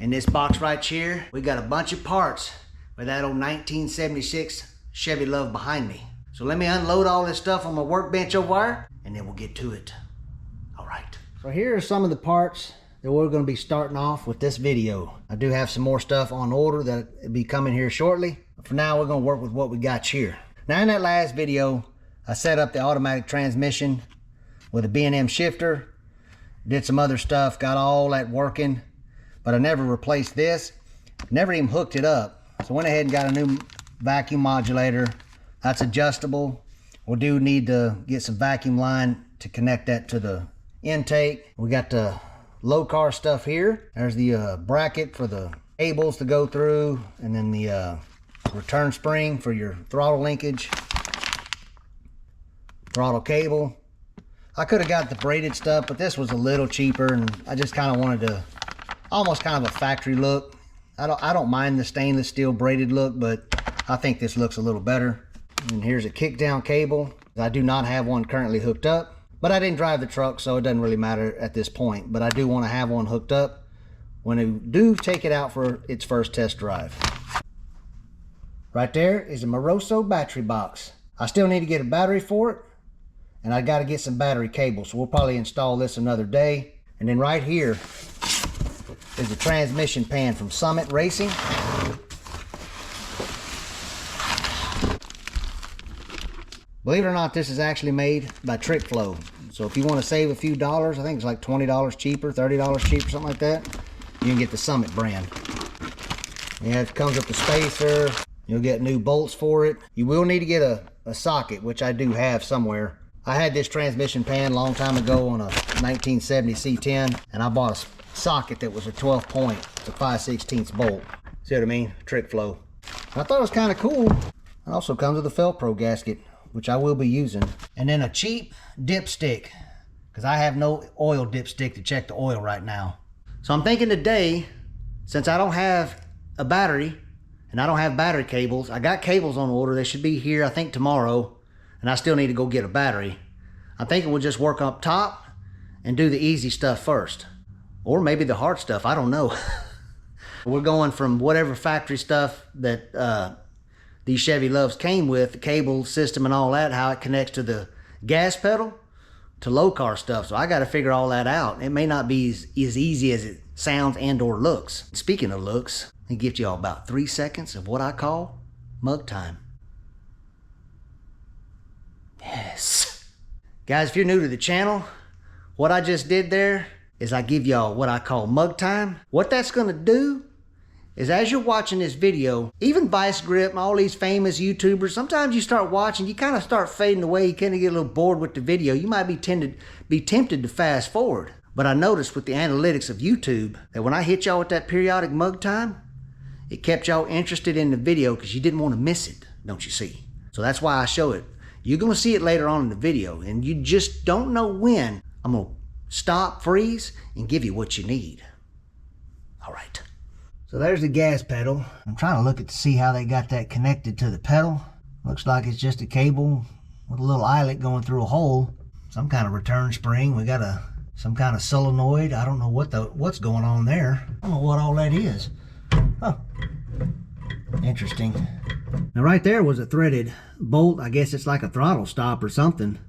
In this box right here, we got a bunch of parts for that old 1976 Chevy Love behind me. So let me unload all this stuff on my workbench over there, and then we'll get to it. All right. So here are some of the parts that we're going to be starting off with this video. I do have some more stuff on order that will be coming here shortly. But for now, we're going to work with what we got here. Now in that last video, I set up the automatic transmission with a B&M shifter, did some other stuff, got all that working, but I never replaced this, never even hooked it up. So went ahead and got a new vacuum modulator. That's adjustable. We do need to get some vacuum line to connect that to the intake. We got the Lokar stuff here. There's the bracket for the cables to go through, and then the return spring for your throttle linkage, throttle cable. I could have got the braided stuff, but this was a little cheaper, and I just kind of wanted to almost kind of a factory look. I don't mind the stainless steel braided look, but I think this looks a little better. And here's a Kickdown cable. I do not have one currently hooked up, but I didn't drive the truck, so it doesn't really matter at this point. But I do want to have one hooked up when I do take it out for its first test drive. Right there is a Moroso battery box. I still need to get a battery for it, and I got to get some battery cables, so we'll probably install this another day. And then right here is a transmission pan from Summitracing. Believe it or not, this is actually made by TrickFlow. So if you want to save a few dollars, I think it's like $20 cheaper, $30 cheaper, something like that, you can get the Summit brand. Yeah, it comes with the spacer. You'll get new bolts for it. You will need to get a socket, which I do have somewhere. I had this transmission pan a long time ago on a 1970 C10, and I bought a socket that was a 12 point to 5/16 bolt. See what I mean? TrickFlow. I thought it was kind of cool. It also comes with a Felpro gasket, which I will be using. And then a cheap dipstick, because I have no oil dipstick to check the oil right now. So I'm thinking today, since I don't have a battery and I don't have battery cables, I got cables on order. They should be here, I think, tomorrow, and I still need to go get a battery. I'm thinking we'll just work up top and do the easy stuff first. Or maybe the hard stuff, I don't know. We're going from whatever factory stuff that these Chevy Loves came with, the cable system and all that, how it connects to the gas pedal, to Lokar stuff. So I got to figure all that out. It may not be as easy as it sounds and or looks. Speaking of looks, I give y'all about 3 seconds of what I call mug time. Yes. Guys, if you're new to the channel, what I just did there is I give y'all what I call mug time. What that's going to do is, as you're watching this video, even Vice Grip and all these famous YouTubers, sometimes you start watching, you kind of start fading away, you kind of get a little bored with the video. You might be tempted to fast forward. But I noticed with the analytics of YouTube that when I hit y'all with that periodic mug time, it kept y'all interested in the video because you didn't want to miss it, don't you see? So that's why I show it. You're going to see it later on in the video, and you just don't know when I'm going to stop, freeze, and give you what you need. All right. So there's the gas pedal. I'm trying to look to see how they got that connected to the pedal. Looks like it's just a cable with a little eyelet going through a hole. Some kind of return spring. We got some kind of solenoid. I don't know what's going on there. I don't know what all that is. Oh, interesting. Now right there was a threaded bolt. I guess it's like a throttle stop or something.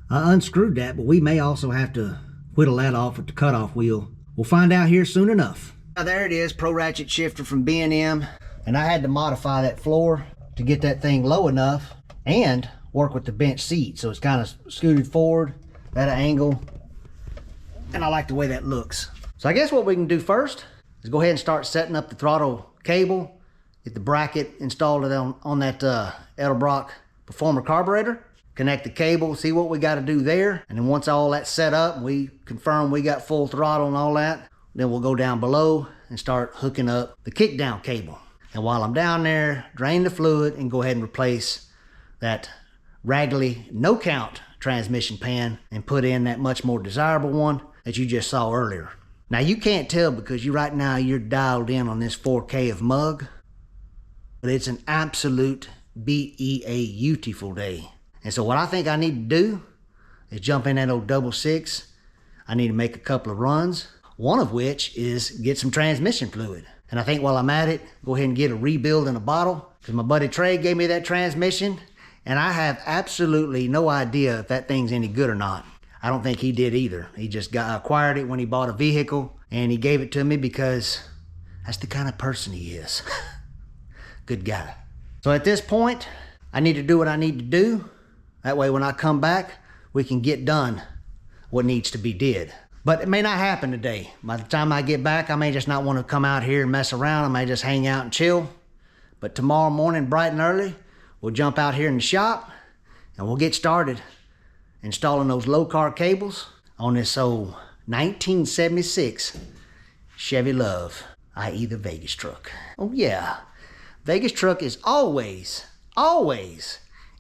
I unscrewed that, but we may also have to whittle that off with the cutoff wheel. We'll find out here soon enough. Now there it is, pro ratchet shifter from B&M, and I had to modify that floor to get that thing low enough and work with the bench seat, so it's kind of scooted forward at an angle, and I like the way that looks. So I guess what we can do first is go ahead and start setting up the throttle cable, get the bracket installed on that Edelbrock Performer carburetor, connect the cable, see what we got to do there, and then once all that's set up, we confirm we got full throttle and all that, then we'll go down below and start hooking up the Kickdown cable. And while I'm down there, drain the fluid and go ahead and replace that raggedy no count transmission pan and put in that much more desirable one that you just saw earlier. Now you can't tell because right now you're dialed in on this 4K of mug, but it's an absolute beautiful day. And so what I think I need to do is jump in that old 6.6. I need to make a couple of runs One of which is get some transmission fluid. And I think while I'm at it, go ahead and get a rebuild in a bottle, because my buddy Trey gave me that transmission, and I have absolutely no idea if that thing's any good or not. I don't think he did either. He just acquired it when he bought a vehicle, and he gave it to me because that's the kind of person he is. Good guy. So at this point, I need to do what I need to do. That way when I come back, we can get done what needs to be did. But it may not happen today. By the time I get back, I may just not want to come out here and mess around. I may just hang out and chill. But tomorrow morning, bright and early, we'll jump out here in the shop and we'll get started installing those Lokar cables on this old 1976 Chevy Love, i.e. the Vegas truck. Oh yeah, Vegas truck is always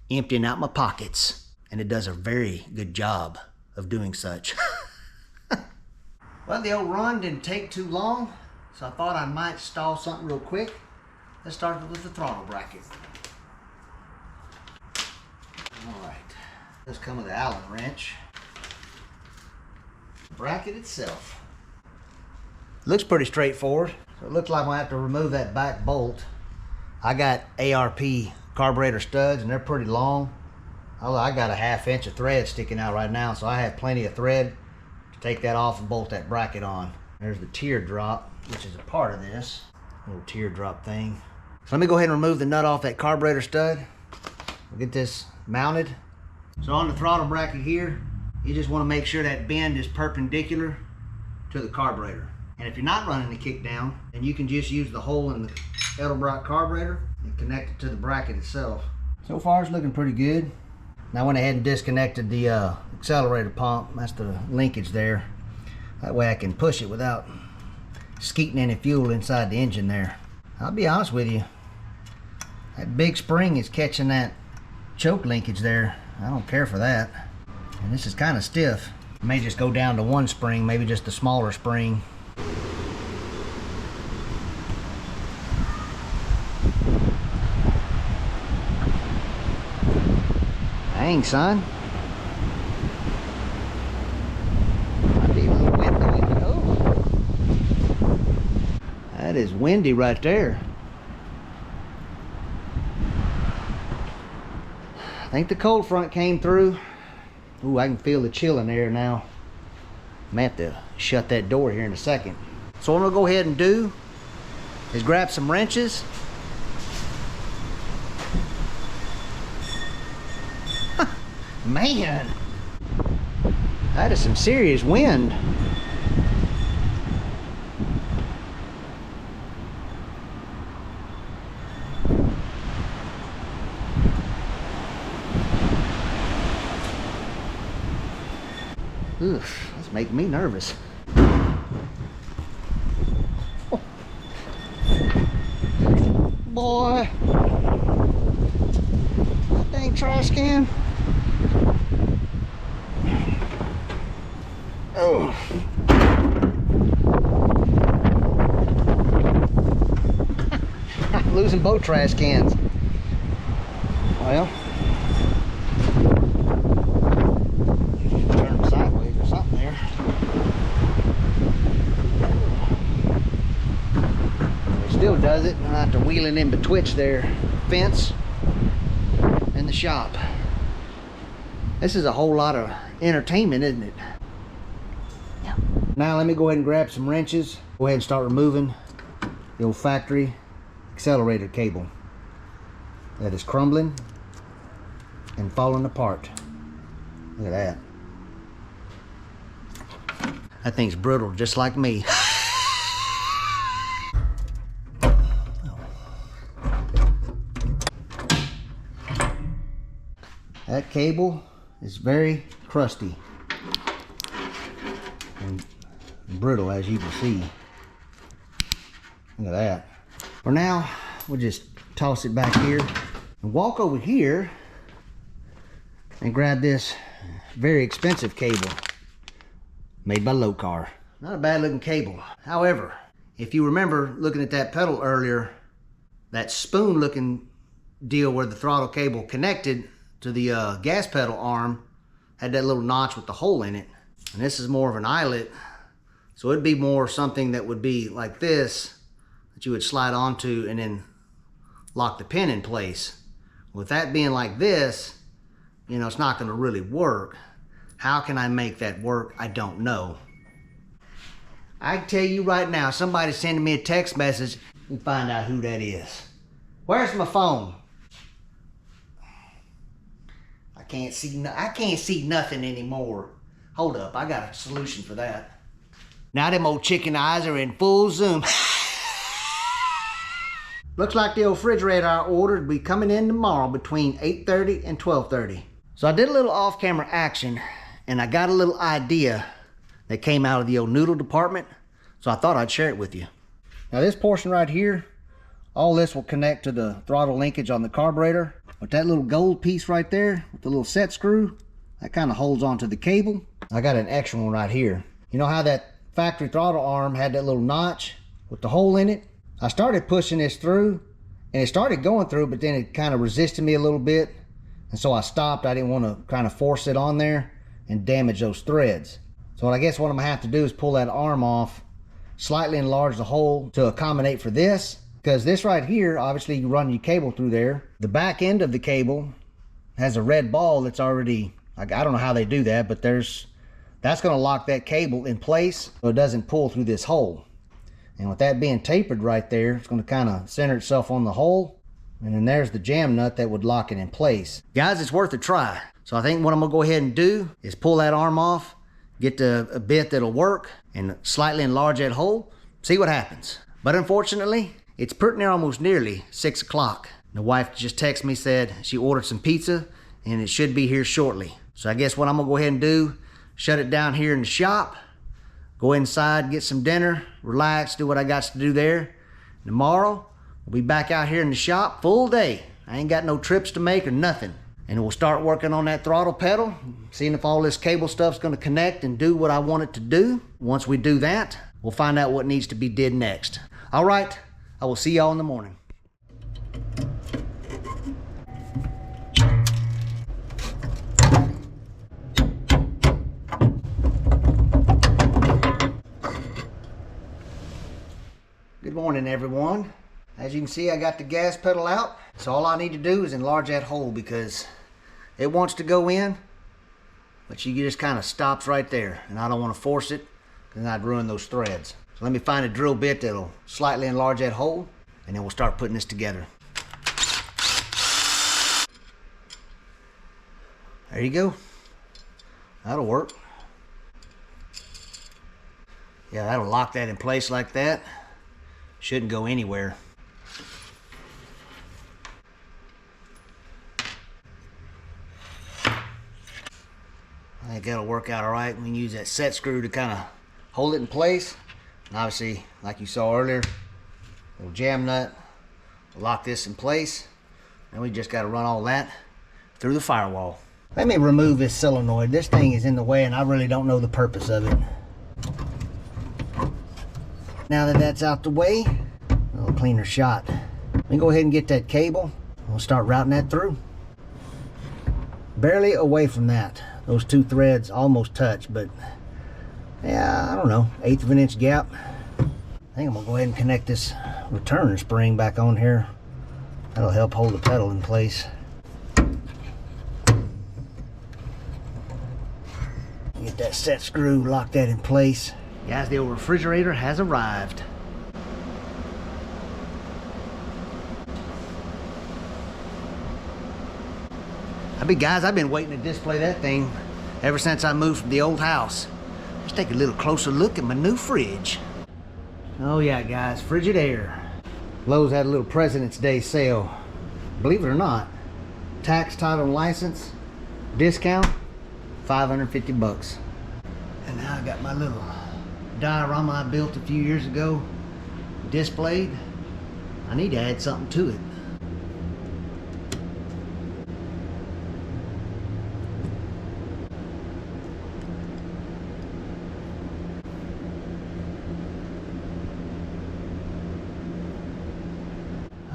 emptying out my pockets, and it does a very good job of doing such. Well, the old run didn't take too long, so I thought I might install something real quick. Let's start with the throttle bracket. All right, let's come with the Allen wrench. Bracket itself looks pretty straightforward. So it looks like I'm gonna have to remove that back bolt. I got ARP carburetor studs, and they're pretty long. I got a 1/2 inch of thread sticking out right now, so I have plenty of thread to take that off and bolt that bracket on. There's the teardrop, which is a part of this little teardrop thing. So let me go ahead and remove the nut off that carburetor stud. We'll get this mounted. So on the throttle bracket here, you just want to make sure that bend is perpendicular to the carburetor. And if you're not running the Kickdown, then you can just use the hole in the Edelbrock carburetor and connect it to the bracket itself. So far it's looking pretty good. Now I went ahead and disconnected the accelerator pump. That's the linkage there. That way I can push it without skeeting any fuel inside the engine there. I'll be honest with you, that big spring is catching that choke linkage there. I don't care for that. And this is kind of stiff. I may just go down to one spring, maybe just a smaller spring. Dang, son. Might be a little windy. Oh. That is windy right there. I think the cold front came through. Ooh, I can feel the chill in there now. I may have to shut that door here in a second. So what I'm gonna go ahead and do is grab some wrenches. Man, that is some serious wind. Oof, that's making me nervous. Oh. Boy, that dang trash can. Oh. I'm losing both trash cans. Well, turn them sideways or something there. It still does it. I have to wheel it in betwixt their fence and the shop. This is a whole lot of entertainment, isn't it? Now let me go ahead and grab some wrenches. Go ahead and start removing the old factory accelerator cable that is crumbling and falling apart. Look at that. That thing's brittle just like me. That cable is very crusty and brittle, as you can see. Look at that. For now, we'll just toss it back here and walk over here and grab this very expensive cable made by Lokar. Not a bad looking cable. However, if you remember looking at that pedal earlier, that spoon looking deal where the throttle cable connected to the gas pedal arm had that little notch with the hole in it. And this is more of an eyelet So it'd be more something that would be like this, that you would slide onto and then lock the pin in place. With that being like this, you know, it's not going to really work. How can I make that work? I don't know. I can tell you right now, somebody's sending me a text message and find out who that is. Where's my phone? I can't see nothing anymore. Hold up, I got a solution for that. Now them old chicken eyes are in full zoom. Looks like the refrigerator I ordered will be coming in tomorrow between 8:30 and 12:30. So I did a little off-camera action and I got a little idea that came out of the old noodle department. So I thought I'd share it with you. Now this portion right here, all this will connect to the throttle linkage on the carburetor. But that little gold piece right there with the little set screw, that kind of holds onto the cable. I got an extra one right here. You know how that factory throttle arm had that little notch with the hole in it? I started pushing this through and it started going through, but then it kind of resisted me a little bit. And so I stopped. I didn't want to kind of force it on there and damage those threads. So I guess what I'm gonna have to do is pull that arm off, slightly enlarge the hole to accommodate for this. Because this right here, obviously you run your cable through there. The back end of the cable has a red ball that's already, I don't know how they do that, but that's gonna lock that cable in place so it doesn't pull through this hole. And with that being tapered right there, it's gonna kind of center itself on the hole. And then there's the jam nut that would lock it in place. Guys, it's worth a try. So I think what I'm gonna go ahead and do is pull that arm off, get a bit that'll work, and slightly enlarge that hole, see what happens. But unfortunately, it's pretty near almost nearly 6 o'clock. The wife just texted me, said she ordered some pizza and it should be here shortly. So I guess what I'm gonna go ahead and do, shut it down here in the shop, go inside, get some dinner, relax, do what I got to do there. Tomorrow, we'll be back out here in the shop full day. I ain't got no trips to make or nothing. And we'll start working on that throttle pedal, seeing if all this cable stuff's gonna connect and do what I want it to do. Once we do that, we'll find out what needs to be did next. All right, I will see y'all in the morning. Good morning, everyone. As you can see, I got the gas pedal out. So all I need to do is enlarge that hole because it wants to go in, but she just kind of stops right there. And I don't want to force it because then I'd ruin those threads. So let me find a drill bit that'll slightly enlarge that hole and then we'll start putting this together. There you go. That'll work. Yeah, that'll lock that in place like that. Shouldn't go anywhere. I think that'll work out all right. We can use that set screw to kind of hold it in place. And obviously, like you saw earlier, little jam nut will lock this in place. And we just got to run all that through the firewall. Let me remove this solenoid. This thing is in the way and I really don't know the purpose of it. Now that that's out the way, a little cleaner shot. Let me go ahead and get that cable. We'll start routing that through. Barely away from that. Those two threads almost touch, but yeah, I don't know, 1/8 of an inch gap. I think I'm gonna go ahead and connect this return spring back on here. That'll help hold the pedal in place. Get that set screw, lock that in place. Guys, the old refrigerator has arrived. I've been waiting to display that thing ever since I moved from the old house. Let's take a little closer look at my new fridge. Oh yeah, guys, Frigidaire. Lowe's had a little President's Day sale. Believe it or not, tax, title, and license, discount, 550 bucks. And now I got my little diorama I built a few years ago displayed. I need to add something to it.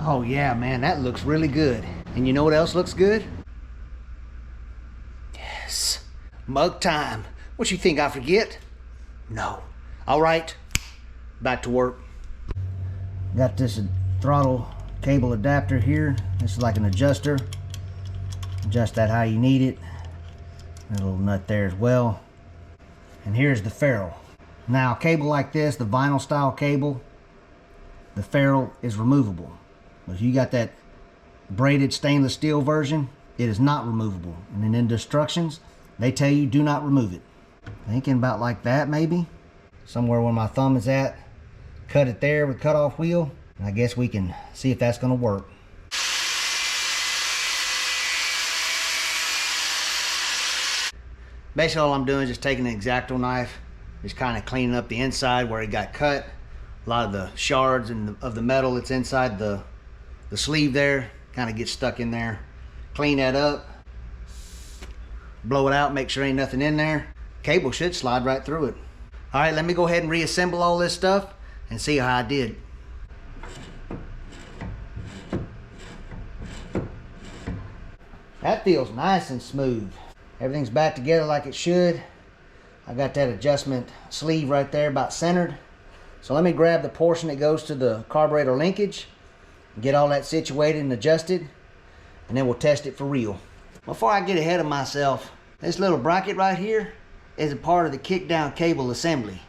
Oh yeah, man, that looks really good. And you know what else looks good? Yes, mug time. What you think I forget? No, All right, back to work. Got this throttle cable adapter here. This is like an adjuster. Adjust that how you need it. A little nut there as well. And here's the ferrule. Now, a cable like this, the vinyl style cable, the ferrule is removable. But if you got that braided stainless steel version, it is not removable. And then in the instructions, they tell you do not remove it. Thinking about like that maybe. Somewhere where my thumb is at. Cut it there with cutoff wheel. And I guess we can see if that's going to work. Basically all I'm doing is just taking an X-Acto knife, just kind of cleaning up the inside where it got cut. A lot of the shards of the metal that's inside the sleeve there kind of gets stuck in there. Clean that up, blow it out, make sure ain't nothing in there. Cable should slide right through it. All right, let me go ahead and reassemble all this stuff and see how I did. That feels nice and smooth. Everything's back together like it should. I got that adjustment sleeve right there about centered. So let me grab the portion that goes to the carburetor linkage, get all that situated and adjusted, and then we'll test it for real. Before I get ahead of myself, this little bracket right here is a part of the Kickdown cable assembly.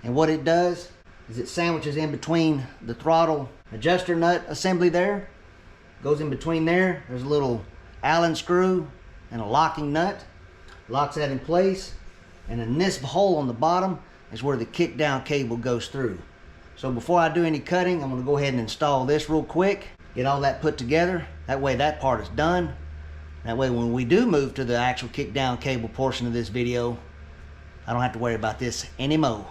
And what it does is it sandwiches in between the throttle adjuster nut assembly there. Goes in between there. There's a little Allen screw and a locking nut. Locks that in place. And then this hole on the bottom is where the Kickdown cable goes through. So before I do any cutting, I'm going to go ahead and install this real quick. Get all that put together. That way that part is done. That way when we do move to the actual Kickdown cable portion of this video, I don't have to worry about this anymore.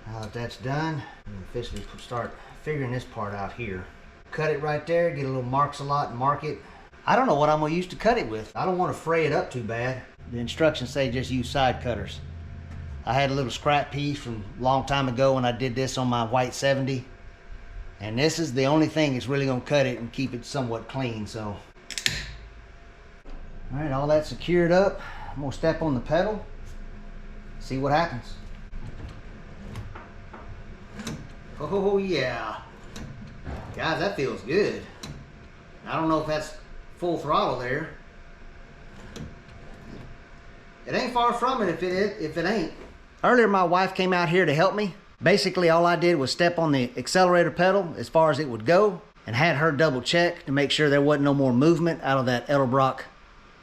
Now that that's done, I'm going to officially start figuring this part out here. Cut it right there, get a little marks a lot and mark it. I don't know what I'm going to use to cut it with. I don't want to fray it up too bad. The instructions say just use side cutters. I had a little scrap piece from a long time ago when I did this on my white 70. And this is the only thing that's really going to cut it and keep it somewhat clean. So, all right, all that secured up. I'm going to step on the pedal, see what happens. Oh yeah. Guys, that feels good. I don't know if that's full throttle there. It ain't far from it if it ain't. Earlier my wife came out here to help me. Basically all I did was step on the accelerator pedal as far as it would go and had her double check to make sure there wasn't no more movement out of that Edelbrock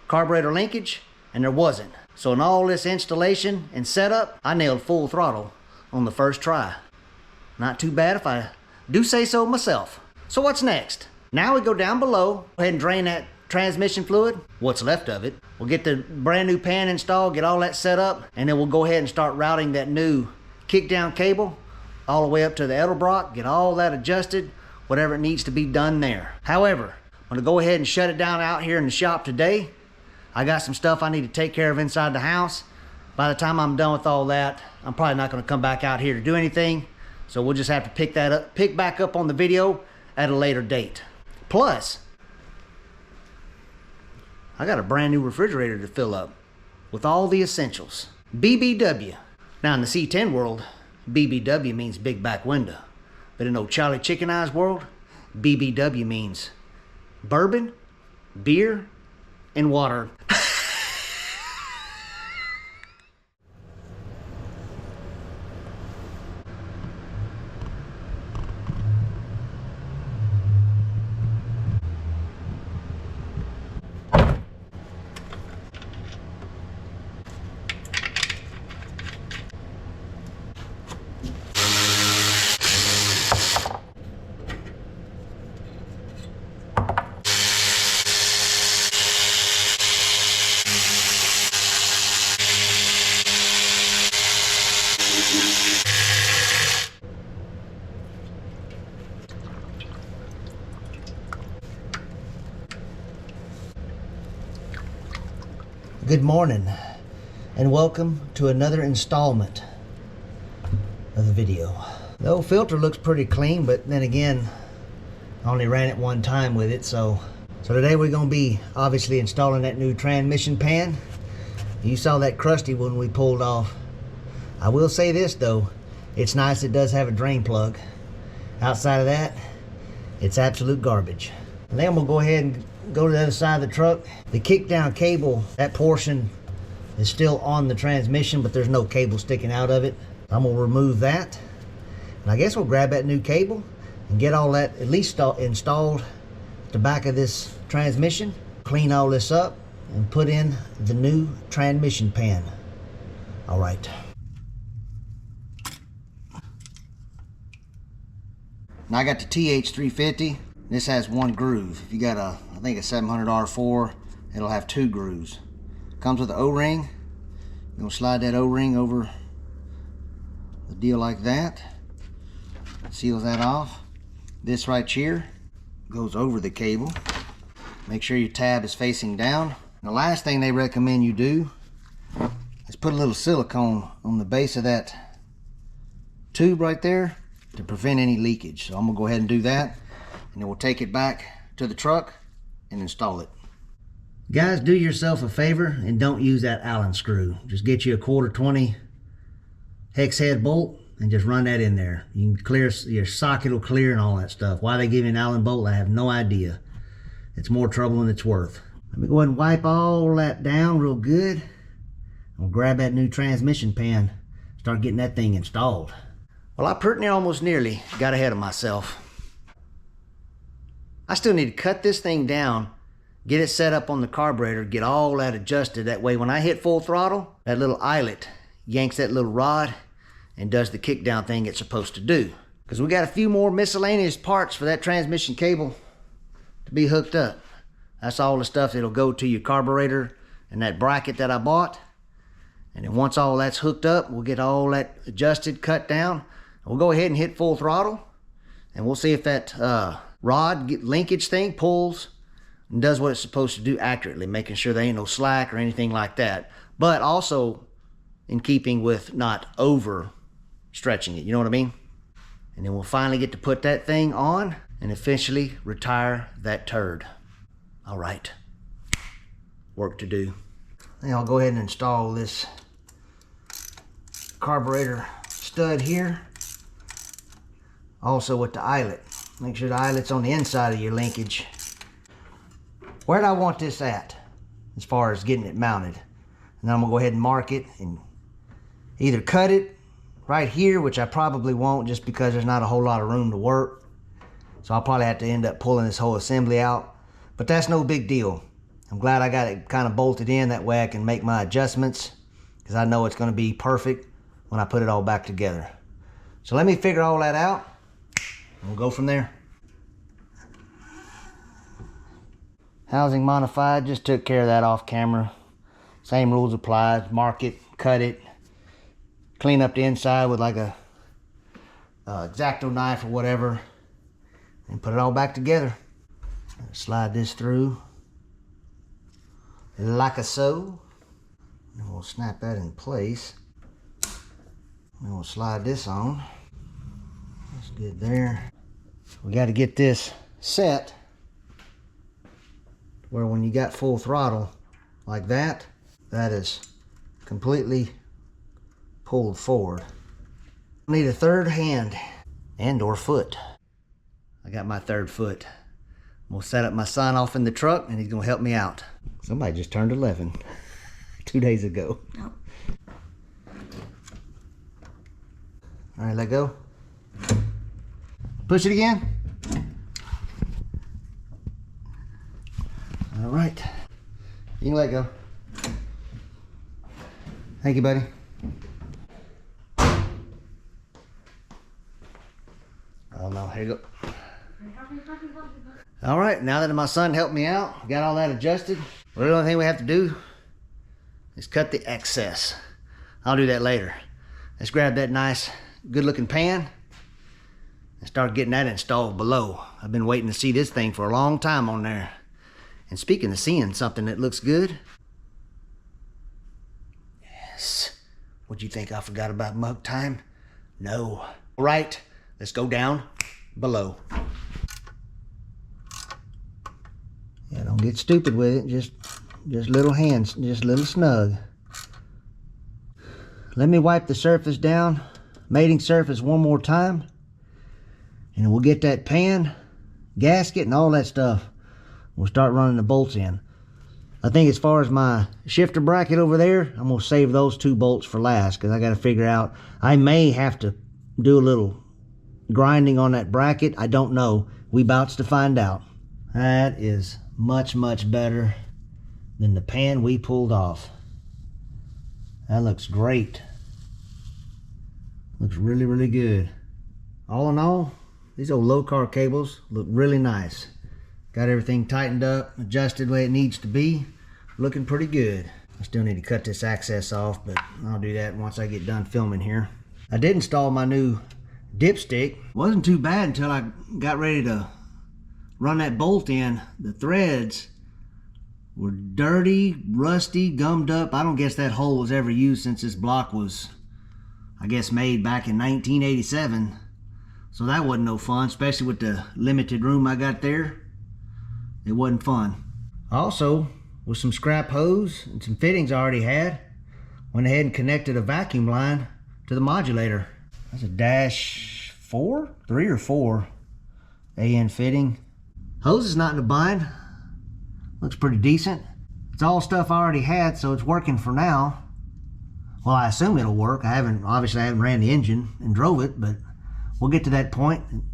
carburetor linkage, and there wasn't. So in all this installation and setup, I nailed full throttle on the first try. Not too bad if I do say so myself. So what's next? Now we go down below, go ahead and drain that transmission fluid, what's left of it. We'll get the brand new pan installed, get all that set up, and then we'll go ahead and start routing that new Kickdown cable all the way up to the Edelbrock, get all that adjusted, whatever it needs to be done there. However, I'm gonna go ahead and shut it down out here in the shop today. I got some stuff I need to take care of inside the house. By the time I'm done with all that, I'm probably not gonna come back out here to do anything. So we'll just have to pick back up on the video at a later date. Plus, I got a brand new refrigerator to fill up with all the essentials. BBW. Now in the C10 world, BBW means big back window. But in old Charlie Chicken Eyes world, BBW means bourbon, beer, and water. Good morning and welcome to another installment of the video. The old filter looks pretty clean, but then again, I only ran it one time with it. So today we're going to be obviously installing that new transmission pan. You saw that crusty one we pulled off. I will say this though, It's nice it does have a drain plug. Outside of that, it's absolute garbage. And then I'm gonna go ahead and go to the other side of the truck. The kickdown cable, that portion is still on the transmission, but there's no cable sticking out of it. I'm gonna remove that. And I guess we'll grab that new cable and get all that at least installed at the back of this transmission. Clean all this up and put in the new transmission pan. All right. Now I got the TH350. This has one groove. If you got a, I think a 700 R4, it'll have 2 grooves. Comes with an O-ring. You're gonna slide that O-ring over the deal like that. Seals that off. This right here goes over the cable. Make sure your tab is facing down. And the last thing they recommend you do is put a little silicone on the base of that tube right there to prevent any leakage. So I'm gonna go ahead and do that, and then we'll take it back to the truck and install it. Guys, do yourself a favor and don't use that Allen screw. Just get you a 1/4-20 hex head bolt and just run that in there. You can clear, your socket will clear and all that stuff. Why they give you an Allen bolt, I have no idea. It's more trouble than it's worth. Let me go ahead and wipe all that down real good. I'll grab that new transmission pan, start getting that thing installed. Well, I pretty almost nearly got ahead of myself. I still need to cut this thing down, get it set up on the carburetor, get all that adjusted. That way when I hit full throttle, that little eyelet yanks that little rod and does the kickdown thing it's supposed to do. Because we got a few more miscellaneous parts for that transmission cable to be hooked up. That's all the stuff that'll go to your carburetor and that bracket that I bought. And then once all that's hooked up, we'll get all that adjusted, cut down. We'll go ahead and hit full throttle, and we'll see if that rod linkage thing pulls and does what it's supposed to do accurately, making sure there ain't no slack or anything like that. But also in keeping with not over stretching it, you know what I mean? And then we'll finally get to put that thing on and officially retire that turd. All right, work to do. Then I'll go ahead and install this carburetor stud here. Also with the eyelet. Make sure the eyelet's on the inside of your linkage. Where do I want this at as far as getting it mounted? And then I'm gonna go ahead and mark it and either cut it right here, which I probably won't just because there's not a whole lot of room to work. So I'll probably have to end up pulling this whole assembly out, but that's no big deal. I'm glad I got it kind of bolted in, that way I can make my adjustments, because I know it's gonna be perfect when I put it all back together. So let me figure all that out, and we'll go from there. Housing modified, just took care of that off camera. Same rules applied, mark it, cut it, clean up the inside with like a X-Acto knife or whatever, and put it all back together. Slide this through like a so, and we'll snap that in place. And we'll slide this on. That's good there. We got to get this set where when you got full throttle like that, that is completely pulled forward. I need a third hand and or foot. I got my third foot. I'm gonna set up my son off in the truck and he's gonna help me out. Somebody just turned 11 2 days ago. Nope. All right, let go. Push it again. All right, you can let go. Thank you, buddy. Oh no, here you go. All right, now that my son helped me out, got all that adjusted, well, the only thing we have to do is cut the excess. I'll do that later. Let's grab that nice, good looking pan and start getting that installed below. I've been waiting to see this thing for a long time on there. And speaking of seeing something that looks good, yes, what'd you think I forgot about mug time? No. All right, let's go down below. Yeah, don't get stupid with it. Just little hands, just little snug. Let me wipe the surface down, mating surface one more time, and we'll get that pan, gasket, and all that stuff. We'll start running the bolts in. I think as far as my shifter bracket over there, I'm gonna save those 2 bolts for last, because I gotta figure out, I may have to do a little grinding on that bracket. I don't know. We bouts to find out. That is much, much better than the pan we pulled off. That looks great. Looks really, really good. All in all, these old Lokar cables look really nice. Got everything tightened up, adjusted the way it needs to be. Looking pretty good. I still need to cut this access off, but I'll do that once I get done filming here. I did install my new dipstick. Wasn't too bad until I got ready to run that bolt in. The threads were dirty, rusty, gummed up. I don't guess that hole was ever used since this block was, I guess, made back in 1987. So that wasn't no fun, especially with the limited room I got there. It wasn't fun. Also, with some scrap hose and some fittings I already had, went ahead and connected a vacuum line to the modulator. That's a dash 4, 3 or 4 AN fitting. Hose is not in a bind. Looks pretty decent. It's all stuff I already had, so it's working for now. Well, I assume it'll work. Obviously I haven't ran the engine and drove it, but we'll get to that point. And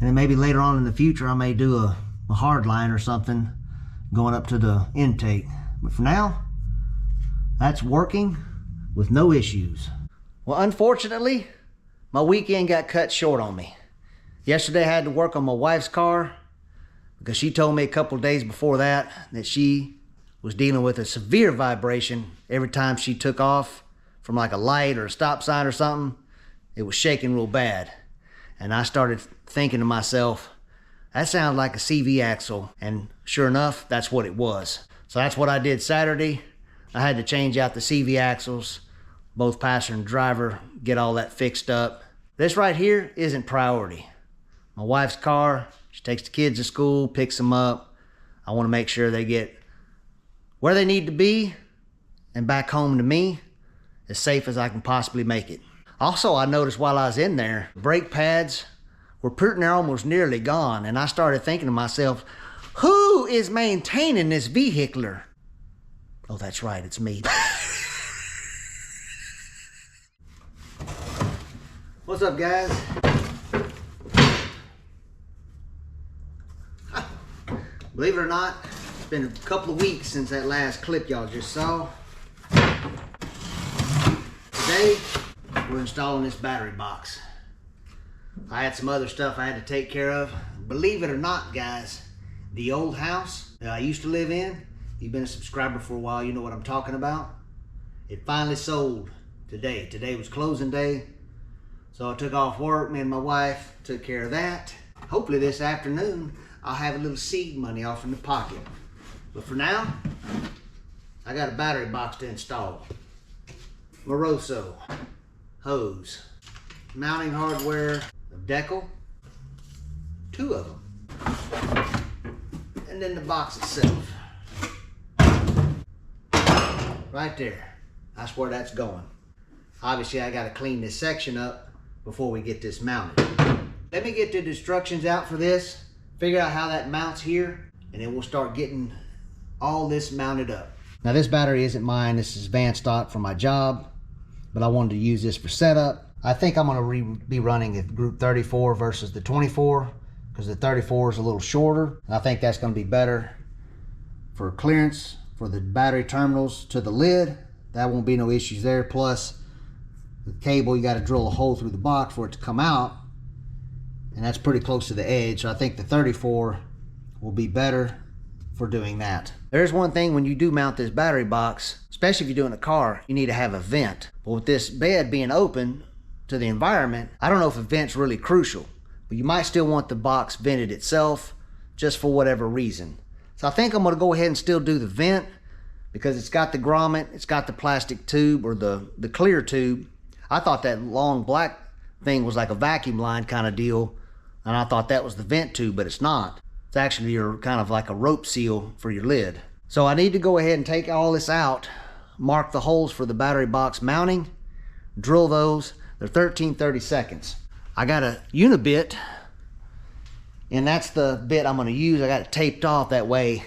then maybe later on in the future I may do a hard line or something going up to the intake. But for now, that's working with no issues. Well, unfortunately, my weekend got cut short on me. Yesterday I had to work on my wife's car because she told me a couple days before that she was dealing with a severe vibration every time she took off from like a light or a stop sign or something. It was shaking real bad. And I started thinking to myself, that sounds like a CV axle. And sure enough, that's what it was. So that's what I did Saturday. I had to change out the CV axles, both passenger and driver, get all that fixed up. This right here isn't priority. My wife's car, she takes the kids to school, picks them up. I want to make sure they get where they need to be and back home to me as safe as I can possibly make it. Also, I noticed while I was in there, brake pads were pretty near almost nearly gone, and I started thinking to myself, who is maintaining this vehicular? Oh, that's right, it's me. What's up, guys? Believe it or not, it's been a couple of weeks since that last clip y'all just saw. Today, we're installing this battery box. I had some other stuff I had to take care of. Believe it or not, guys, the old house that I used to live in, you've been a subscriber for a while, you know what I'm talking about. It finally sold today. Today was closing day. So I took off work, me and my wife took care of that. Hopefully this afternoon, I'll have a little seed money off in the pocket. But for now, I got a battery box to install. Moroso hose, mounting hardware, a decal, 2 of them, and then the box itself. Right there, that's where that's going. Obviously I gotta clean this section up before we get this mounted. Let me get the instructions out for this, figure out how that mounts here, and then we'll start getting all this mounted up. Now this battery isn't mine, this is van stock for my job, but I wanted to use this for setup. I think I'm gonna be running a group 34 versus the 24, because the 34 is a little shorter, and I think that's gonna be better for clearance for the battery terminals to the lid. That won't be no issues there. Plus the cable, you gotta drill a hole through the box for it to come out, and that's pretty close to the edge. So I think the 34 will be better for doing that. There's one thing when you do mount this battery box, especially if you're doing a car, you need to have a vent. But with this bed being open to the environment, I don't know if a vent's really crucial, but you might still want the box vented itself just for whatever reason. So I think I'm gonna go ahead and still do the vent because it's got the grommet, it's got the plastic tube or the clear tube. I thought that long black thing was like a vacuum line kind of deal, and I thought that was the vent tube, but it's not. It's actually your kind of like a rope seal for your lid. So I need to go ahead and take all this out, mark the holes for the battery box mounting, drill those, They're 13/32. I got a unibit, and that's the bit I'm going to use. I got it taped off that way.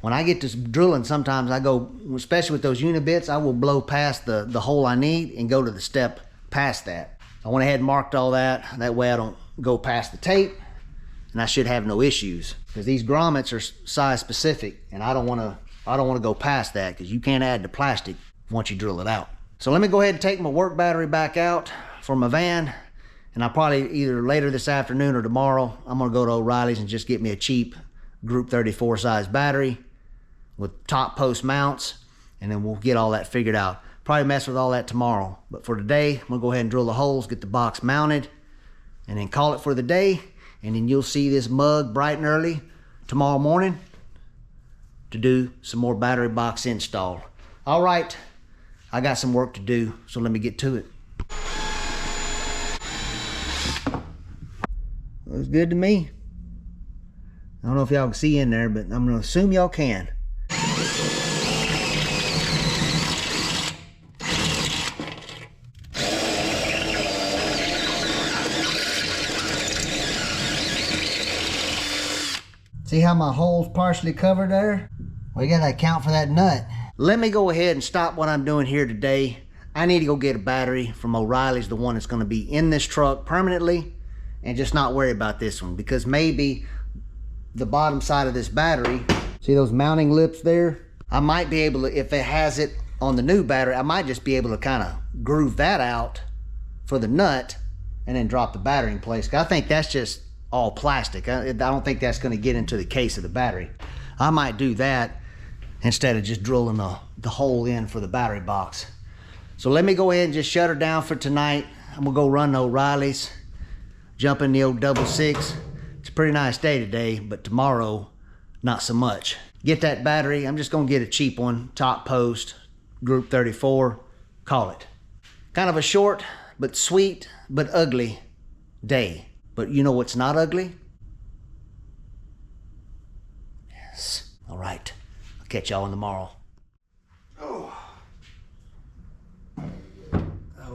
When I get to drilling, sometimes I go, especially with those unibits, I will blow past the hole I need and go to the step past that. I went ahead and marked all that. That way I don't go past the tape, and I should have no issues, because these grommets are size specific, and I don't want to go past that, because you can't add the plastic once you drill it out. So let me go ahead and take my work battery back out for my van, and I'll probably either later this afternoon or tomorrow, I'm going to go to O'Reilly's and just get me a cheap Group 34 size battery with top post mounts, and then we'll get all that figured out. Probably mess with all that tomorrow, but for today, I'm gonna go ahead and drill the holes, get the box mounted, and then call it for the day. And then you'll see this mug bright and early tomorrow morning to do some more battery box install. All right, I got some work to do, so let me get to it. Looks good to me. I don't know if y'all can see in there, but I'm gonna assume y'all can. See how my hole's partially covered there? Well, you gotta account for that nut. Let me go ahead and stop what I'm doing here today. I need to go get a battery from O'Reilly's, the one that's gonna be in this truck permanently, and just not worry about this one, because maybe the bottom side of this battery, see those mounting lips there? I might be able to, if it has it on the new battery, I might just be able to kind of groove that out for the nut and then drop the battery in place. I think that's just all plastic. I don't think that's going to get into the case of the battery. I might do that instead of just drilling the hole in for the battery box. So let me go ahead and just shut her down for tonight. I'm gonna go run to O'Reilly's, jump in the old 66. It's a pretty nice day today, but tomorrow not so much. Get that battery. I'm just gonna get a cheap one, top post, Group 34, call it. Kind of a short but sweet but ugly day. But you know what's not ugly? Yes. All right. I'll catch y'all tomorrow. Oh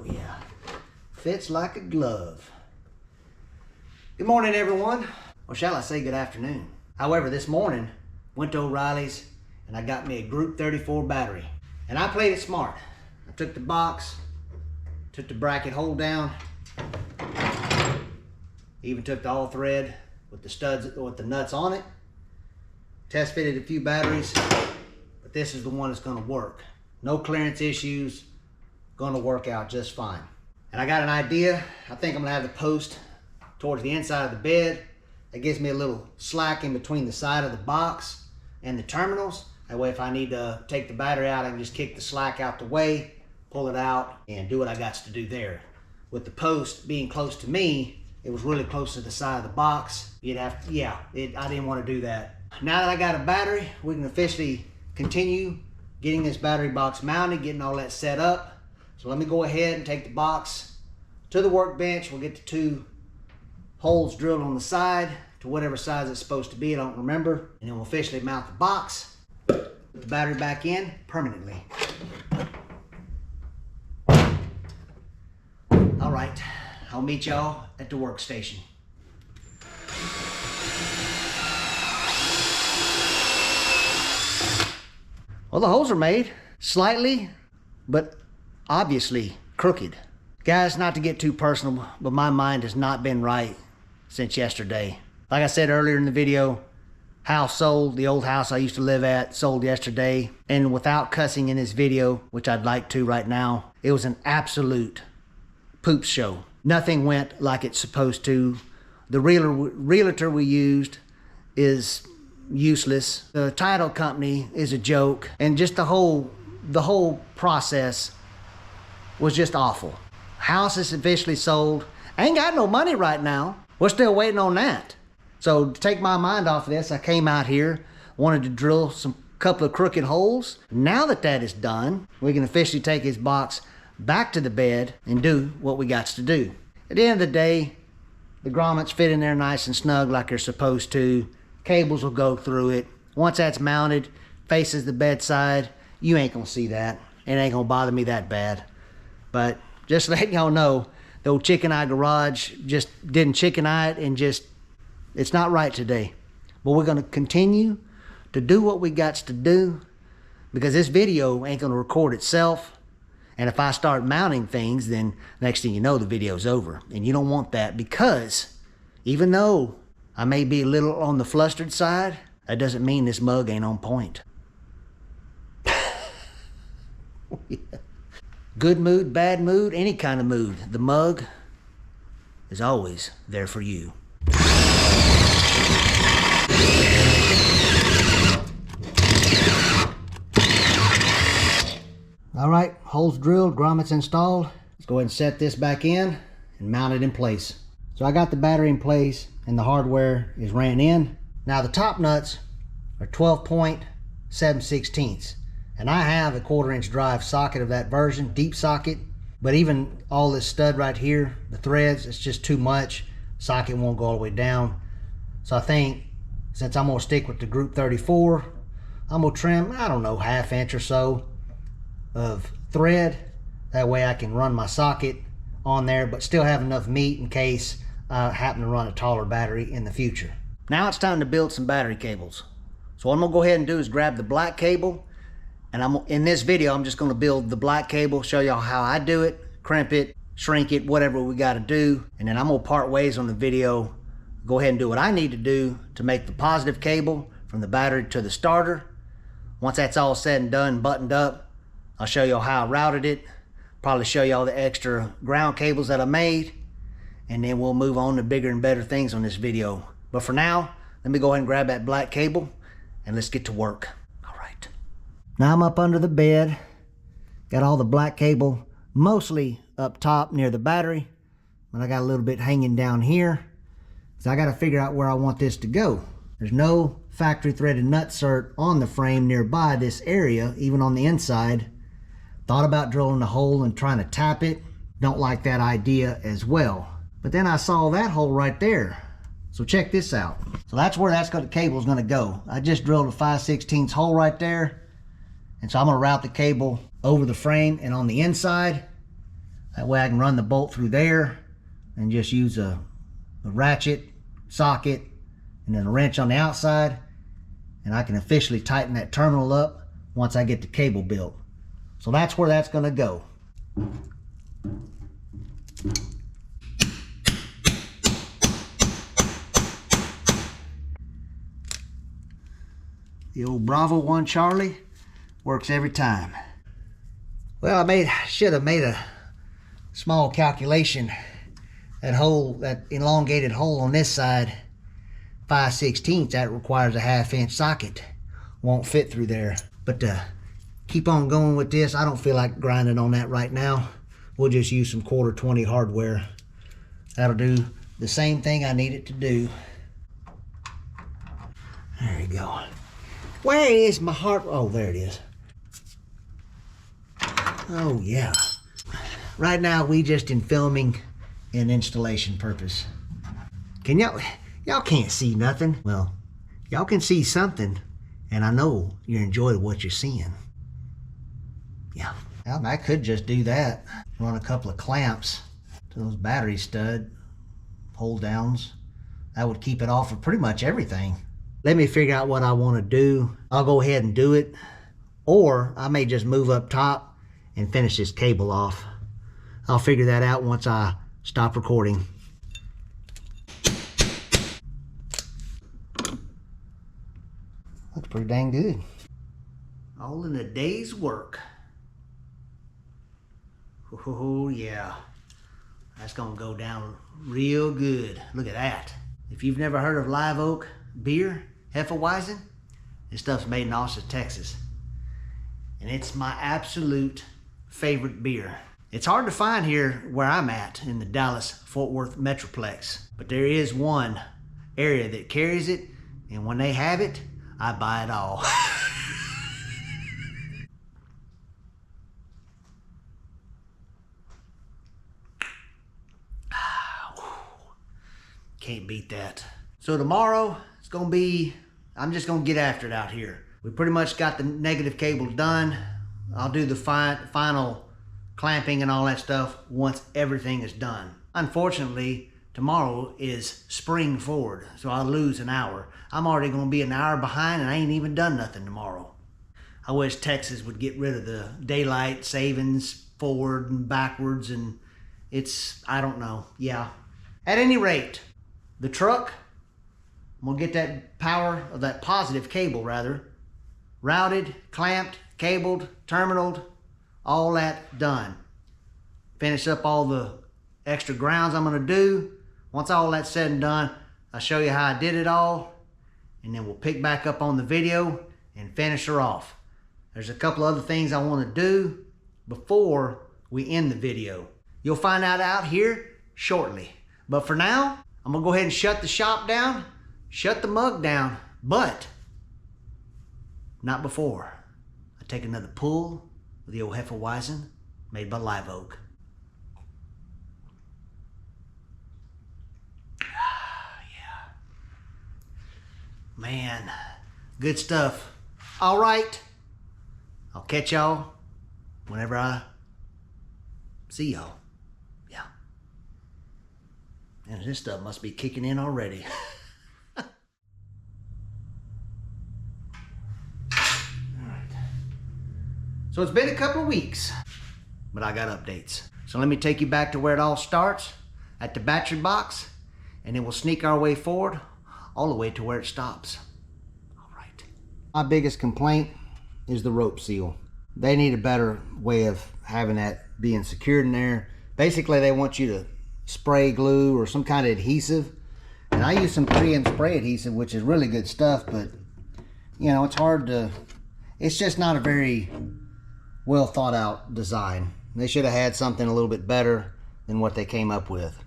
yeah. Fits like a glove. Good morning, everyone. Or shall I say good afternoon? However, this morning, went to O'Reilly's and I got me a Group 34 battery. And I played it smart. I took the box, took the bracket hole down, even took the all thread with the studs, with the nuts on it. Test fitted a few batteries, but this is the one that's gonna work. No clearance issues, gonna work out just fine. And I got an idea. I think I'm gonna have the post towards the inside of the bed. That gives me a little slack in between the side of the box and the terminals. That way if I need to take the battery out, I can just kick the slack out the way, pull it out, and do what I got to do there. With the post being close to me, it was really close to the side of the box. You'd have to, I didn't want to do that. Now that I got a battery, we can officially continue getting this battery box mounted, getting all that set up. So let me go ahead and take the box to the workbench. We'll get the 2 holes drilled on the side to whatever size it's supposed to be, I don't remember. And then we'll officially mount the box, put the battery back in permanently. All right. I'll meet y'all at the workstation. Well, the holes are made. Slightly, but obviously crooked. Guys, not to get too personal, but my mind has not been right since yesterday. Like I said earlier in the video, house sold, the old house I used to live at, sold yesterday. And without cussing in this video, which I'd like to right now, it was an absolute poop show. Nothing went like it's supposed to. The realtor we used is useless. The title company is a joke. And just the whole process was just awful. House is officially sold. I ain't got no money right now. We're still waiting on that. So to take my mind off of this, I came out here, wanted to drill some couple of crooked holes. Now that that is done, we can officially take his box back to the bed and do what we got to do. At the end of the day, the grommets fit in there nice and snug like they're supposed to. Cables will go through it. Once that's mounted, faces the bedside, you ain't gonna see that. It ain't gonna bother me that bad. But Just letting y'all know, the old chicken eye garage just didn't chicken eye it, and just, it's not right today. But we're gonna continue to do what we got to do, because this video ain't gonna record itself. And if I start mounting things, then next thing you know, the video's over. And you don't want that, because even though I may be a little on the flustered side, that doesn't mean this mug ain't on point. Yeah. Good mood, bad mood, any kind of mood, the mug is always there for you. All right, holes drilled, grommets installed. Let's go ahead and set this back in and mount it in place. So I got the battery in place and the hardware is ran in. Now the top nuts are 12.7/16. And I have a 1/4" drive socket of that version, deep socket. But even all this stud right here, the threads, it's just too much. Socket won't go all the way down. So I think, since I'm gonna stick with the Group 34, I'm gonna trim, I don't know, 1/2 inch or so of thread. That way I can run my socket on there, but still have enough meat in case I happen to run a taller battery in the future. Now it's time to build some battery cables. So what I'm gonna go ahead and do is grab the black cable, and in this video, I'm just gonna build the black cable, show y'all how I do it, crimp it, shrink it, whatever we gotta do. And then I'm gonna part ways on the video, go ahead and do what I need to do to make the positive cable from the battery to the starter. Once that's all said and done, buttoned up, I'll show y'all how I routed it, probably show y'all the extra ground cables that I made, and then we'll move on to bigger and better things on this video. But for now, let me go ahead and grab that black cable and let's get to work. Now I'm up under the bed, got all the black cable mostly up top near the battery, but I got a little bit hanging down here, so I got to figure out where I want this to go. There's no factory threaded nut on the frame nearby this area, even on the inside. Thought about drilling a hole and trying to tap it. Don't like that idea as well. But then I saw that hole right there. So check this out. So that's where the cable's gonna go. I just drilled a 5/16 hole right there. And so I'm gonna route the cable over the frame and on the inside. That way I can run the bolt through there and just use a ratchet, socket, and then a wrench on the outside. And I can officially tighten that terminal up once I get the cable built. So that's where that's gonna go. The old Bravo 1 Charlie works every time. Well, I should have made a small calculation. That elongated hole on this side, 5/16, that requires a 1/2 inch socket. Won't fit through there. But keep on going with this. I don't feel like grinding on that right now. We'll just use some 1/4 hardware. That'll do the same thing I need it to do. There you go. Where is my oh, there it is. Oh yeah. Right now we just in filming and installation purpose. Can y'all can't see nothing. Well, y'all can see something, and I know you enjoy what you're seeing. Yeah, I could just do that. Run a couple of clamps to those battery stud hold downs. That would keep it off of pretty much everything. Let me figure out what I want to do. I'll go ahead and do it, or I may just move up top and finish this cable off. I'll figure that out once I stop recording. Looks pretty dang good. All in a day's work. Oh yeah, that's gonna go down real good. Look at that. If you've never heard of Live Oak beer, Hefeweizen, this stuff's made in Austin, Texas. And it's my absolute favorite beer. It's hard to find here where I'm at in the Dallas-Fort Worth Metroplex, but there is one area that carries it, and when they have it, I buy it all. Can't beat that. So tomorrow, it's gonna be, I'm just gonna get after it out here. We pretty much got the negative cable done. I'll do the final clamping and all that stuff once everything is done. Unfortunately, tomorrow is spring forward, so I'll lose an hour. I'm already gonna be an hour behind and I ain't even done nothing tomorrow. I wish Texas would get rid of the daylight savings forward and backwards, and I don't know, yeah. At any rate, the truck, I'm gonna get that power, of that positive cable rather, routed, clamped, cabled, terminaled, all that done. Finish up all the extra grounds I'm gonna do. Once all that's said and done, I'll show you how I did it all, and then we'll pick back up on the video and finish her off. There's a couple other things I want to do before we end the video. You'll find out here shortly. But for now, I'm gonna go ahead and shut the shop down, shut the mug down, but not before I take another pull with the old Hefeweizen made by Live Oak. Yeah. Man, good stuff. All right. I'll catch y'all whenever I see y'all. Yeah. And this stuff must be kicking in already. Alright. So it's been a couple of weeks, but I got updates. So let me take you back to where it all starts, at the battery box, and then we'll sneak our way forward all the way to where it stops. Alright. My biggest complaint is the rope seal. They need a better way of having that being secured in there. Basically, they want you to spray glue or some kind of adhesive. And I use some 3M spray adhesive, which is really good stuff, but you know, it's just not a very well thought out design. They should have had something a little bit better than what they came up with.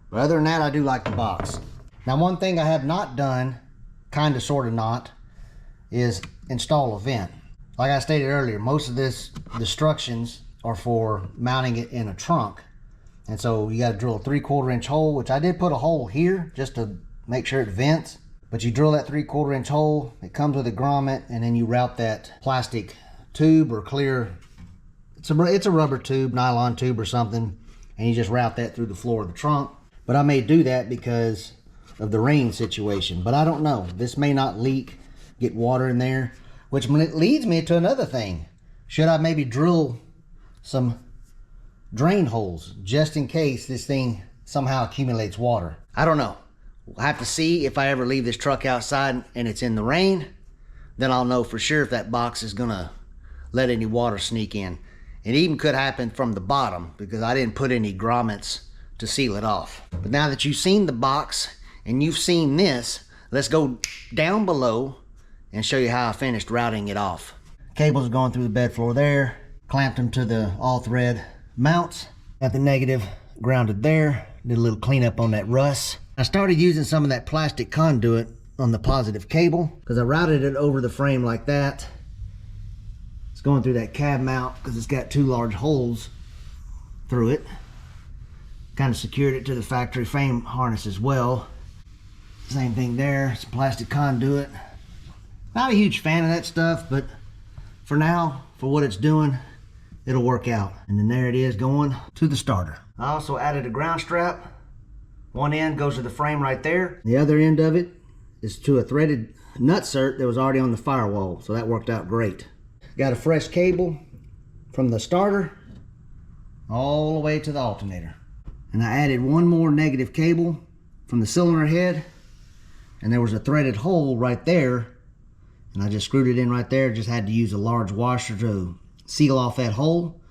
But other than that, I do like the box. Now, one thing I have not done, kind of, sort of not, is install a vent. Like I stated earlier, most of this instructions are for mounting it in a trunk. And so you got to drill a 3/4 inch hole, which I did put a hole here just to make sure it vents. But you drill that 3/4 inch hole, it comes with a grommet, and then you route that plastic tube or clear, it's a rubber tube, nylon tube or something, and you just route that through the floor of the trunk. But I may do that because of the rain situation, but I don't know. This may not leak, get water in there. Which leads me to another thing. Should I maybe drill some drain holes just in case this thing somehow accumulates water? I don't know. We'll have to see if I ever leave this truck outside and it's in the rain. Then I'll know for sure if that box is gonna let any water sneak in. It even could happen from the bottom because I didn't put any grommets to seal it off. But now that you've seen the box and you've seen this, let's go down below and show you how I finished routing it off. Cables going through the bed floor there, clamped them to the all thread mounts, got the negative grounded there, did a little cleanup on that rust. I started using some of that plastic conduit on the positive cable because I routed it over the frame like that. It's going through that cab mount because it's got 2 large holes through it. Kind of secured it to the factory frame harness as well. Same thing there, some plastic conduit. Not a huge fan of that stuff, but for now, for what it's doing, it'll work out. And then there it is going to the starter. I also added a ground strap. One end goes to the frame right there. The other end of it is to a threaded nutsert that was already on the firewall, so that worked out great. Got a fresh cable from the starter all the way to the alternator. And I added one more negative cable from the cylinder head, and there was a threaded hole right there, and I just screwed it in right there. Just had to use a large washer to seal off that hole.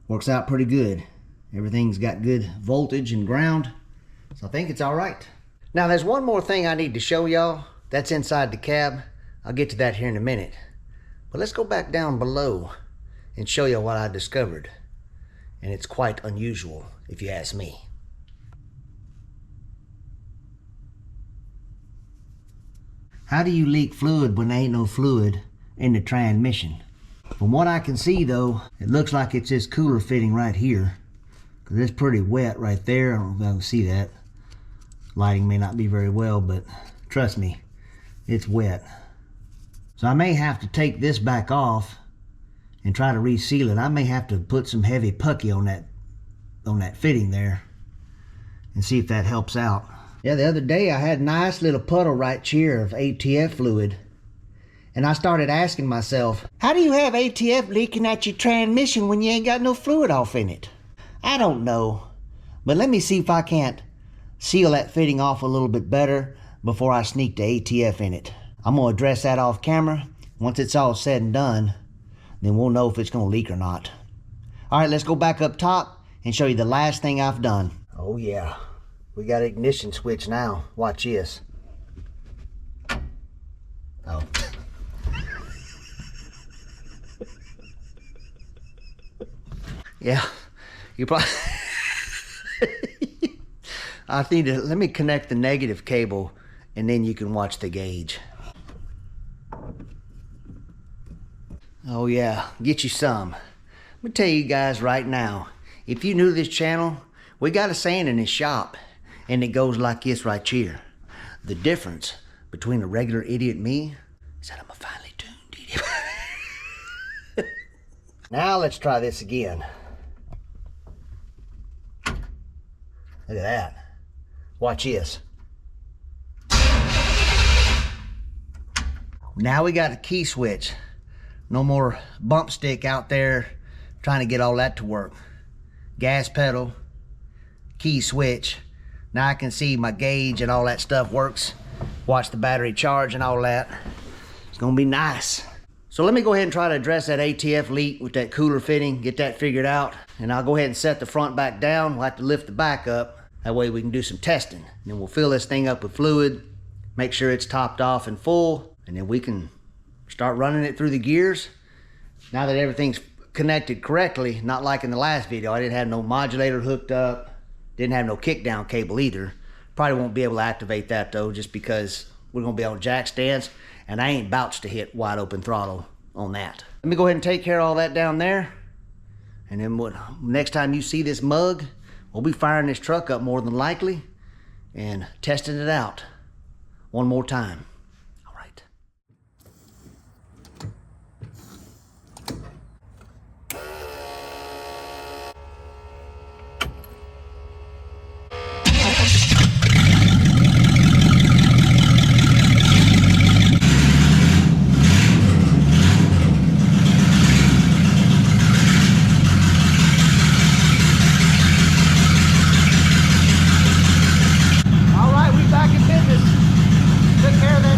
Works out pretty good. Everything's got good voltage and ground, so I think it's all right. Now there's one more thing I need to show y'all. That's inside the cab. I'll get to that here in a minute. But let's go back down below and show you what I discovered. And it's quite unusual, if you ask me. How do you leak fluid when there ain't no fluid in the transmission? From what I can see though, it looks like it's this cooler fitting right here. Because it's pretty wet right there. I don't know if I can see that. Lighting may not be very well, but trust me, it's wet. So I may have to take this back off and try to reseal it. I may have to put some heavy pucky on that fitting there and see if that helps out. Yeah, the other day I had a nice little puddle right here of ATF fluid, and I started asking myself, how do you have ATF leaking at your transmission when you ain't got no fluid off in it? I don't know, but let me see if I can't seal that fitting off a little bit better before I sneak the ATF in it. I'm gonna address that off camera. Once it's all said and done, then we'll know if it's gonna leak or not. All right, let's go back up top and show you the last thing I've done. Oh yeah, we got an ignition switch now. Watch this. Oh. Yeah, you probably... I need to, let me connect the negative cable and then you can watch the gauge. Oh yeah, get you some. Let me tell you guys right now, if you're new to this channel, we got a saying in this shop, and it goes like this right here. The difference between a regular idiot and me is that I'm a finely tuned idiot. Now let's try this again. Look at that. Watch this. Now we got a key switch. No more bump stick out there trying to get all that to work. Gas pedal, key switch. Now I can see my gauge and all that stuff works. Watch the battery charge and all that. It's gonna be nice. So let me go ahead and try to address that ATF leak with that cooler fitting, get that figured out. And I'll go ahead and set the front back down. We'll have to lift the back up. That way we can do some testing. And then we'll fill this thing up with fluid, make sure it's topped off and full, and then we can start running it through the gears. Now that everything's connected correctly, not like in the last video, I didn't have no modulator hooked up, didn't have no kickdown cable either. Probably won't be able to activate that though, just because we're gonna be on jack stands, and I ain't bouts to hit wide open throttle on that. Let me go ahead and take care of all that down there, and then next time you see this mug, we'll be firing this truck up more than likely and testing it out one more time. All right. Took care of that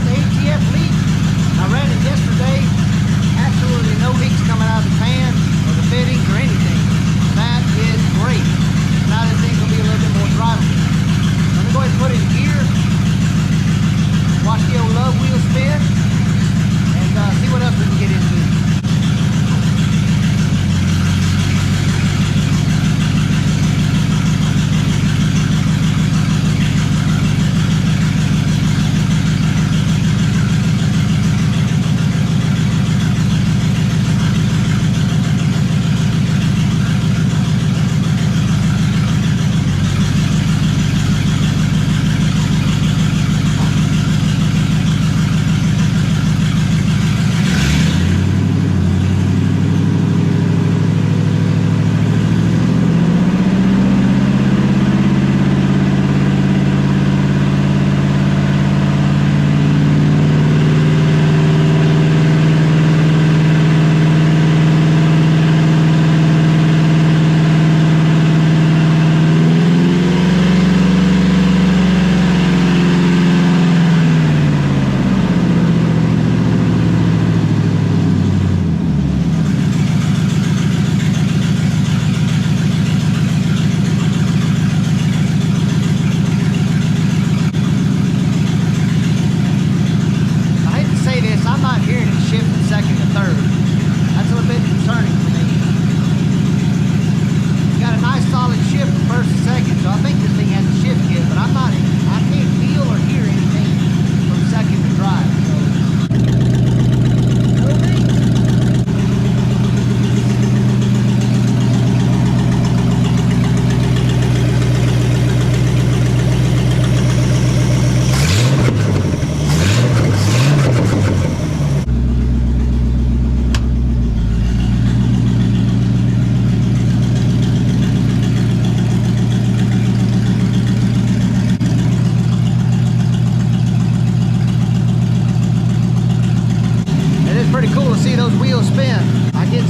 get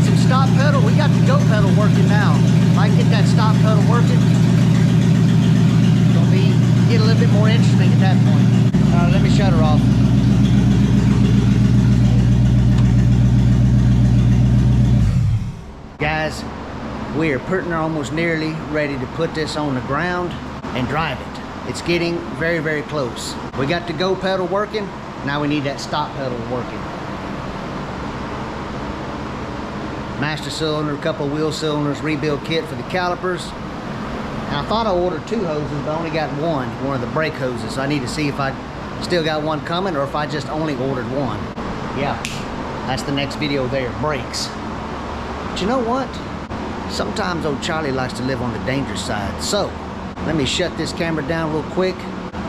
some stop pedal. We got the go pedal working now. If I get that stop pedal working, it's gonna get a little bit more interesting at that point. Let me shut her off. Guys, we are almost nearly ready to put this on the ground and drive it. It's getting very, very close. We got the go pedal working. Now we need that stop pedal working. Master cylinder, a couple of wheel cylinders, rebuild kit for the calipers. And I thought I ordered 2 hoses, but I only got one of the brake hoses. So I need to see if I still got one coming or if I just only ordered one. Yeah, that's the next video there, brakes. But you know what? Sometimes old Charlie likes to live on the dangerous side. So let me shut this camera down real quick,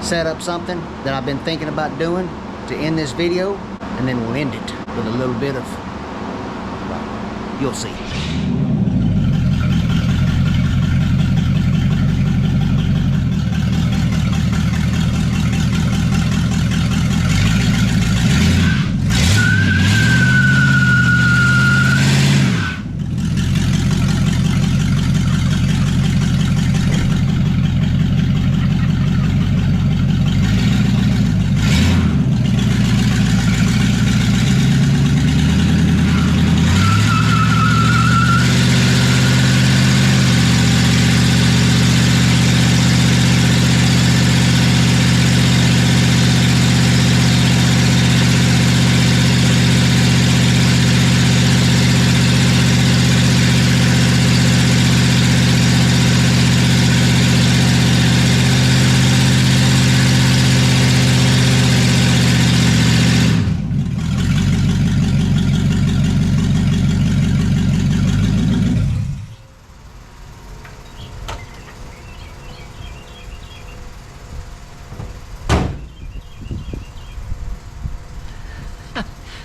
set up something that I've been thinking about doing to end this video, and then we'll end it with a little bit of, well, you'll see.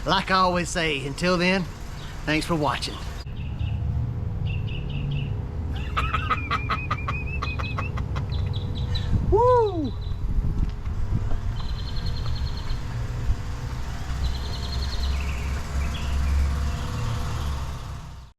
Like I always say, until then, thanks for watching.